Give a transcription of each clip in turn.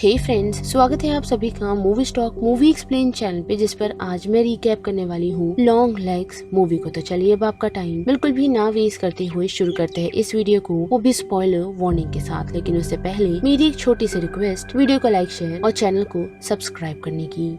हे friends, स्वागत है आप सभी का movie stock movie explain channel पे, जिस पर आज मैं रिकैप करने वाली हूँ लॉन्ग लेग्स मूवी को। तो चलिए अब आपका टाइम बिल्कुल भी ना वेस्ट करते हुए शुरू करते हैं इस वीडियो को, वो भी स्पॉइलर वार्निंग के साथ। लेकिन उससे पहले मेरी एक छोटी सी रिक्वेस्ट, वीडियो को लाइक, शेयर और चैनल को सब्सक्राइब करने की।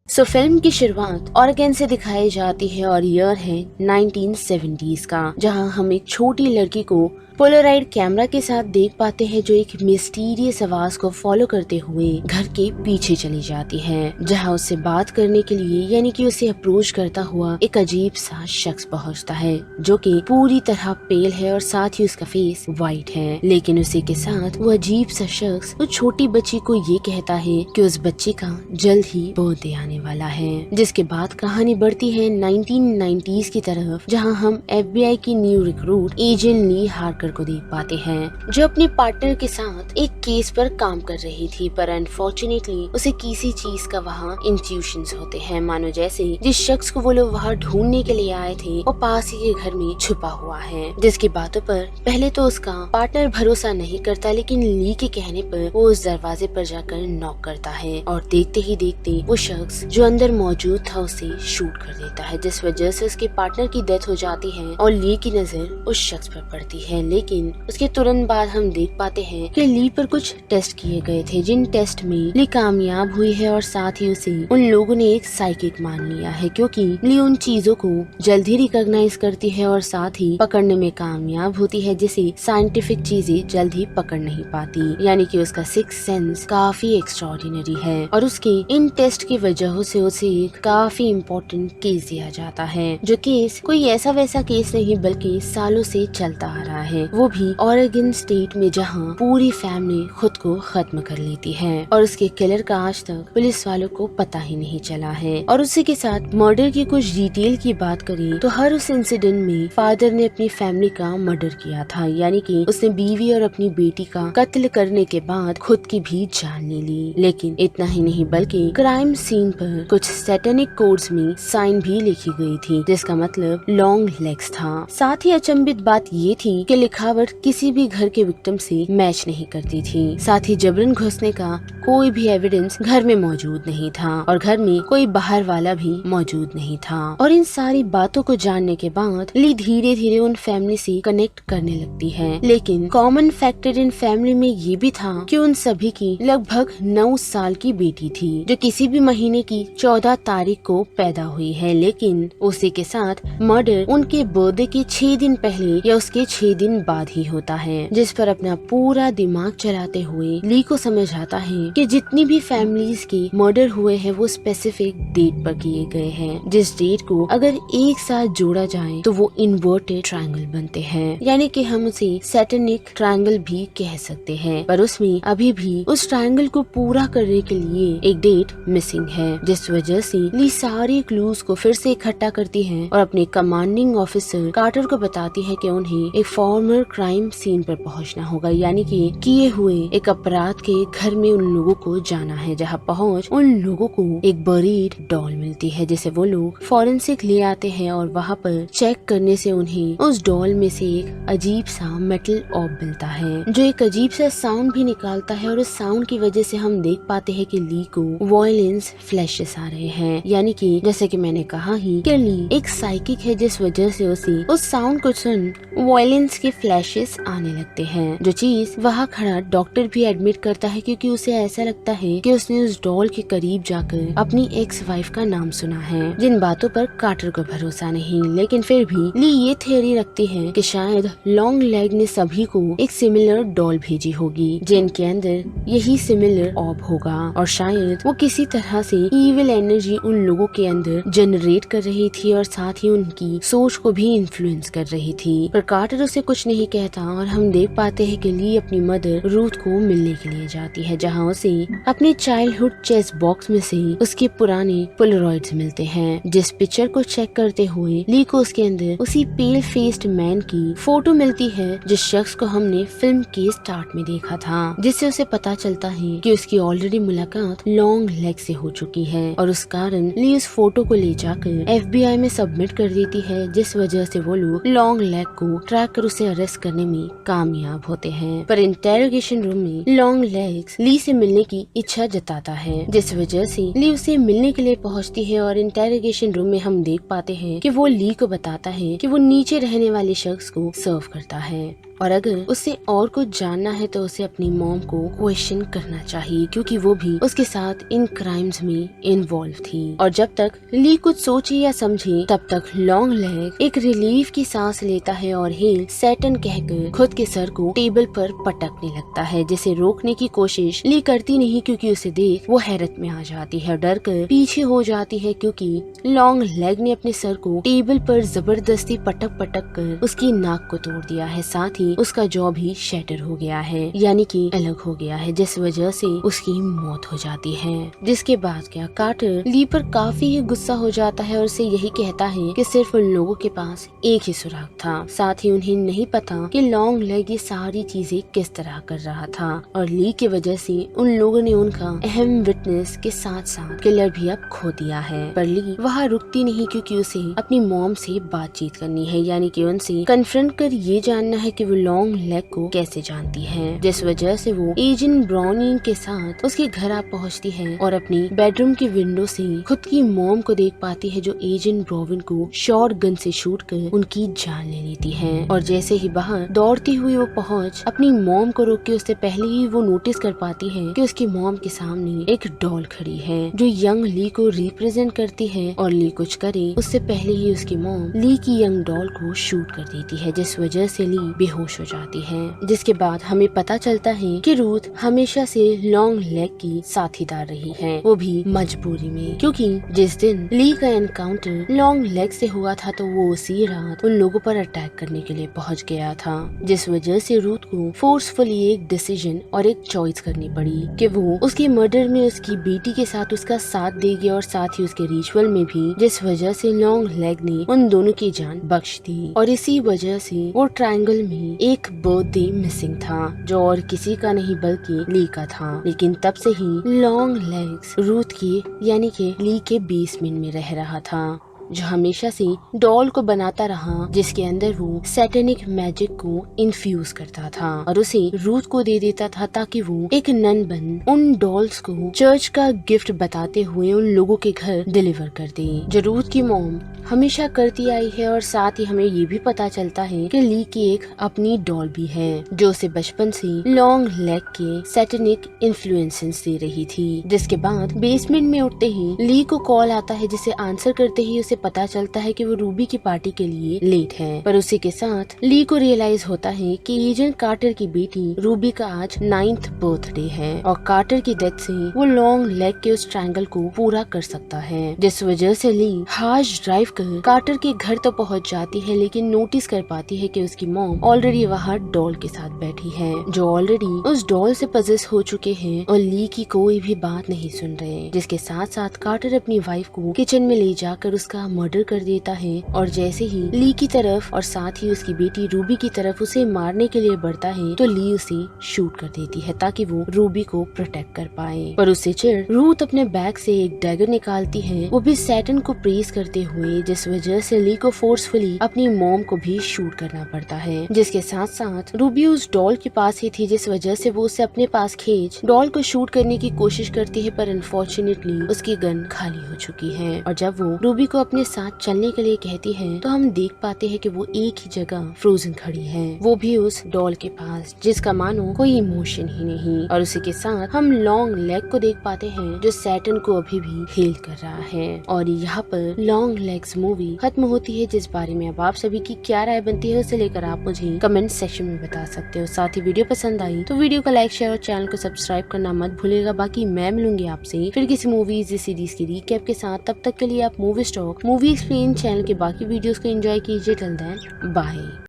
फिल्म की शुरुआत ऑरेगन से दिखाई जाती है और ईयर है 1970s का, जहां हम एक छोटी लड़की को पोलराइड कैमरा के साथ देख पाते हैं, जो एक मिस्टीरियस आवाज को फॉलो करते हुए घर के पीछे चली जाती है, जहां उससे बात करने के लिए यानी कि उसे अप्रोच करता हुआ एक अजीब सा शख्स पहुंचता है, जो कि पूरी तरह पेल है और साथ ही उसका फेस वाइट है। लेकिन उसी के साथ वो अजीब सा शख्स उस छोटी बच्ची को ये कहता है कि उस बच्चे का जल्द ही बर्थडे आने वाला है। जिसके बाद कहानी बढ़ती है 1990s की तरफ, जहां हम FBI की न्यू रिक्रूट एजेंट ली हार्कर को देख पाते हैं, जो अपने पार्टनर के साथ एक केस पर काम कर रही थी। पर अनफॉर्चुनेटली उसे किसी चीज का वहाँ इंट्यूशंस होते हैं, मानो जैसे जिस शख्स को वो लोग वहाँ ढूंढने के लिए आए थे वो पास ही के घर में छुपा हुआ है। जिसकी बातों पर पहले तो उसका पार्टनर भरोसा नहीं करता, लेकिन ली के कहने पर वो उस दरवाजे पर जाकर नॉक करता है और देखते ही देखते वो शख्स जो अंदर मौजूद था उसे शूट कर देता है, जिस वजह से उसके पार्टनर की डेथ हो जाती है और ली की नजर उस शख्स पर पड़ती है। लेकिन उसके तुरंत बाद हम देख पाते हैं कि ली पर कुछ टेस्ट किए गए थे, जिन टेस्ट में ली कामयाब हुई है और साथ ही उसे उन लोगों ने एक साइकिक मान लिया है, क्योंकि ली उन चीजों को जल्दी रिकॉग्नाइज करती है और साथ ही पकड़ने में कामयाब होती है, जिसे साइंटिफिक चीजें जल्द ही पकड़ नहीं पाती। यानी कि उसका सिक्स सेंस काफी एक्स्ट्राऑर्डिनरी है और उसके इन टेस्ट की वजह से उसे एक काफी इम्पोर्टेंट केस दिया जाता है, जो केस कोई ऐसा वैसा केस नहीं बल्कि सालों से चलता आ रहा है, वो भी ऑरेगन स्टेट में, जहां पूरी फैमिली खुद को खत्म कर लेती है और उसके किलर का आज तक पुलिस वालों को पता ही नहीं चला है। और उसी के साथ मर्डर की कुछ डिटेल की बात करें तो हर उस इंसिडेंट में फादर ने अपनी फैमिली का मर्डर किया था, यानी कि उसने बीवी और अपनी बेटी का कत्ल करने के बाद खुद की भी जान ले ली। लेकिन इतना ही नहीं बल्कि क्राइम सीन पर कुछ सैटेनिक कोड्स में साइन भी लिखी गई थी, जिसका मतलब लॉन्ग लेग्स था। साथ ही अचंभित बात ये थी कि लिखावट किसी भी घर के विक्टिम से मैच नहीं करती थी। साथ ही जबरन घुसने का कोई भी एविडेंस घर में मौजूद नहीं था और घर में कोई बाहर वाला भी मौजूद नहीं था। और इन सारी बातों को जानने के बाद ली धीरे धीरे उन फैमिली से कनेक्ट करने लगती है। लेकिन कॉमन फैक्टर इन फैमिली में ये भी था कि उन सभी की लगभग 9 साल की बेटी थी, जो किसी भी महीने की 14 तारीख को पैदा हुई है। लेकिन उसी के साथ मर्डर उनके बर्थडे के 6 दिन पहले या उसके 6 दिन बाद ही होता है, जिस पर अपना पूरा दिमाग चलाते हुए ली को समझ आता है कि जितनी भी फैमिलीज के मर्डर हुए हैं वो स्पेसिफिक डेट पर किए गए हैं, जिस डेट को अगर एक साथ जोड़ा जाए तो वो इन्वर्टेड ट्रायंगल बनते हैं, यानी कि हम उसे सैटेनिक ट्रायंगल भी कह सकते हैं। पर उसमें अभी भी उस ट्रायंगल को पूरा करने के लिए एक डेट मिसिंग है, जिस वजह से ली सारे क्लूज को फिर से इकट्ठा करती है और अपने कमांडिंग ऑफिसर कार्टर को बताती है कि उन्हें एक फॉर्मर क्राइम सीन पर पहुंचना होगा, यानी कि किए हुए एक अपराध के घर में उन लोगों को जाना है, जहां पहुंच उन लोगों को एक बरीड डॉल मिलती है, जिसे वो लोग फॉरेंसिक ले आते हैं और वहां पर चेक करने से उन्हें उस डॉल में से एक अजीब सा मेटल ऑब मिलता है, जो एक अजीब सा साउंड भी निकालता है। और उस साउंड की वजह से हम देख पाते हैं कि ली को वॉयलेंस फ्लैशेस आ रहे हैं, यानी कि जैसे कि मैंने कहा ही कि ली एक साइकिक है, जिस वजह से उसे उस साउंड को सुन वॉयलेंस के फ्लैशेस आने लगते हैं, जो चीज वहाँ खड़ा डॉक्टर भी एडमिट करता है, क्योंकि उसे ऐसा लगता है कि उसने उस डॉल के करीब जाकर अपनी एक्स वाइफ का नाम सुना है, जिन बातों पर कार्टर को भरोसा नहीं। लेकिन फिर भी ली ये थियरी रखती है कि शायद लॉन्ग लेग ने सभी को एक सिमिलर डॉल भेजी होगी, जिनके अंदर यही सिमिलर ऑब होगा और शायद वो किसी तरह से इविल एनर्जी उन लोगों के अंदर जनरेट कर रही थी और साथ ही उनकी सोच को भी इन्फ्लुएंस कर रही थी। पर कार्टर उसे कुछ नहीं कहता और हम देख पाते हैं कि ली अपनी मदर रूथ को मिलने के लिए जाती है, जहां उसे अपने चाइल्डहुड चेस बॉक्स में से उसके पुराने पोलरॉइड्स मिलते हैं, जिस पिक्चर को चेक करते हुए ली को उसके अंदर उसी पेल फेस्ड मैन की फोटो मिलती है, जिस शख्स को हमने फिल्म के स्टार्ट में देखा था, जिससे उसे पता चलता है कि उसकी ऑलरेडी मुलाकात लॉन्ग लेग से हो चुकी है। और उस कारण ली उस फोटो को ले जाकर FBI में सबमिट कर देती है, जिस वजह से वो लोग लॉन्ग लेग को ट्रैक कर उसे अरेस्ट करने में कामयाब होते हैं। पर इंटेरोगेशन रूम में लॉन्ग लेग्स ली से मिलने की इच्छा जताता है, जिस वजह से ली उसे मिलने के लिए पहुंचती है और इंटेरोगेशन रूम में हम देख पाते हैं कि वो ली को बताता है कि वो नीचे रहने वाले शख्स को सर्व करता है और अगर उसे और कुछ जानना है तो उसे अपनी मॉम को क्वेश्चन करना चाहिए, क्योंकि वो भी उसके साथ इन क्राइम्स में इन्वॉल्व थी। और जब तक ली कुछ सोचे या समझे तब तक लॉन्ग लेग एक रिलीफ की सांस लेता है और हेल सैटर्न कहकर खुद के सर को टेबल पर पटकने लगता है, जिसे रोकने की कोशिश ली करती नहीं, क्योंकि उसे देख वो हैरत में आ जाती है, डर कर पीछे हो जाती है, क्योंकि लॉन्ग लेग ने अपने सर को टेबल पर जबरदस्ती पटक पटक कर उसकी नाक को तोड़ दिया है। साथ ही उसका जॉ भी शैटर हो गया है, यानी कि अलग हो गया है, जिस वजह से उसकी मौत हो जाती है। जिसके बाद क्या कार्टर ली पर काफी ही गुस्सा हो जाता है और उसे यही कहता है कि सिर्फ उन लोगों के पास एक ही सुराग था, साथ ही उन्हें नहीं पता कि लॉन्ग लेग ये सारी चीजें किस तरह कर रहा था और ली की वजह से उन लोगों ने उनका अहम विटनेस के साथ साथ किलर भी अब खो दिया है। पर ली वहाँ रुकती नहीं, क्योंकि उसे अपनी मॉम से बातचीत करनी है, यानी कि उनसे कन्फ्रंट कर ये जानना है कि वो लॉन्ग लेग को कैसे जानती है, जिस वजह से वो एजेंट ब्राउनिंग के साथ उसके घर आ पहुंचती है और अपनी बेडरूम की विंडो से खुद की मॉम को देख पाती है, जो एजेंट ब्राउनिंग को शॉर्ट गन से शूट कर उनकी जान ले लेती है। और जैसे ही बाहर दौड़ती हुई वो पहुंच अपनी मॉम को रोक के उससे पहले ही वो नोटिस कर पाती है कि उसकी मॉम के सामने एक डॉल खड़ी है जो यंग ली को रिप्रेजेंट करती है, और ली कुछ करे उससे पहले ही उसकी मॉम ली की यंग डॉल को शूट कर देती है, जिस वजह से ली बेहोश हो जाती है। जिसके बाद हमें पता चलता है कि रूथ हमेशा से लॉन्ग लेग की साथीदार रही है, वो भी मजबूरी में, क्योंकि जिस दिन ली का एनकाउंटर लॉन्ग लेग से हुआ था तो वो उसी रात उन लोगों पर अटैक करने के लिए पहुंच गया था, जिस वजह से रूथ को फोर्सफुली एक डिसीजन और एक चॉइस करनी पड़ी कि वो उसके मर्डर में उसकी बेटी के साथ उसका साथ देगी और साथ ही उसके रिचुअल में भी, जिस वजह से लॉन्ग लेग ने उन दोनों की जान बख्श दी। और इसी वजह से वो ट्रायंगल में एक बर्थडे मिसिंग था, जो और किसी का नहीं बल्कि ली का था। लेकिन तब से ही लॉन्ग लेग्स रूथ की यानी कि ली के बेसमेंट में रह रहा था, जो हमेशा से डॉल को बनाता रहा, जिसके अंदर वो सैटेनिक मैजिक को इन्फ्यूज करता था और उसे रूथ को दे देता था, ताकि वो एक नन बन उन डॉल्स को चर्च का गिफ्ट बताते हुए उन लोगों के घर डिलीवर कर दे, जो रूथ की मॉम हमेशा करती आई है। और साथ ही हमें ये भी पता चलता है कि ली की एक अपनी डॉल भी है, जो उसे बचपन से लॉन्ग लेग के सैटेनिक इन्फ्लुएंसेस दे रही थी। जिसके बाद बेसमेंट में उठते ही ली को कॉल आता है, जिसे आंसर करते ही उसे पता चलता है कि वो रूबी की पार्टी के लिए लेट है। पर उसी के साथ ली को रियलाइज होता है कि एजेंट कार्टर की बेटी रूबी का आज 9th बर्थडे है और कार्टर की डेथ से वो लॉन्ग लेग के उस ट्रायंगल को पूरा कर सकता है, जिस वजह से ली हार्श ड्राइव कर कार्टर के घर तो पहुंच जाती है, लेकिन नोटिस कर पाती है कि उसकी मॉम ऑलरेडी वहाँ डॉल के साथ बैठी है, जो ऑलरेडी उस डॉल से पजेस हो चुके हैं और ली की कोई भी बात नहीं सुन रहे। जिसके साथ साथ कार्टर अपनी वाइफ को किचन में ले जाकर उसका मर्डर कर देता है और जैसे ही ली की तरफ और साथ ही उसकी बेटी रूबी की तरफ उसे मारने के लिए बढ़ता है तो ली उसे शूट कर देती है, ताकि वो रूबी को प्रोटेक्ट कर पाए। पर उससे चिढ़ रूथ अपने बैग से एक डैगर निकालती है, वो भी सैटर्न को प्रेज करते हुए, जिस वजह से ली को फोर्सफुली अपनी मॉम को भी शूट करना पड़ता है। जिसके साथ साथ रूबी उस डॉल के पास ही थी, जिस वजह से वो उसे अपने पास खींच डॉल को शूट करने की कोशिश करती है, पर अनफॉर्चुनेटली उसकी गन खाली हो चुकी है। और जब वो रूबी को अपने साथ चलने के लिए कहती है तो हम देख पाते हैं कि वो एक ही जगह फ्रोजन खड़ी है, वो भी उस डॉल के पास, जिसका मानो कोई इमोशन ही नहीं। और उसी के साथ हम लॉन्ग लेग को देख पाते हैं, जो सैटर्न को अभी भी हील कर रहा है। और यहाँ पर लॉन्ग लेग्स मूवी खत्म होती है, जिस बारे में अब आप सभी की क्या राय बनती है उसे लेकर आप मुझे कमेंट सेक्शन में बता सकते हो। साथ ही वीडियो पसंद आई तो वीडियो को लाइक शेयर और चैनल को सब्सक्राइब करना मत भूलिएगा। बाकी मैं मिलूंगी आपसे फिर किसी मूवीज या सीरीज की रिकैप के साथ। तब तक के लिए आप movie stock movie explain channel के बाकी वीडियोस को एंजॉय कीजिए। Till then bye.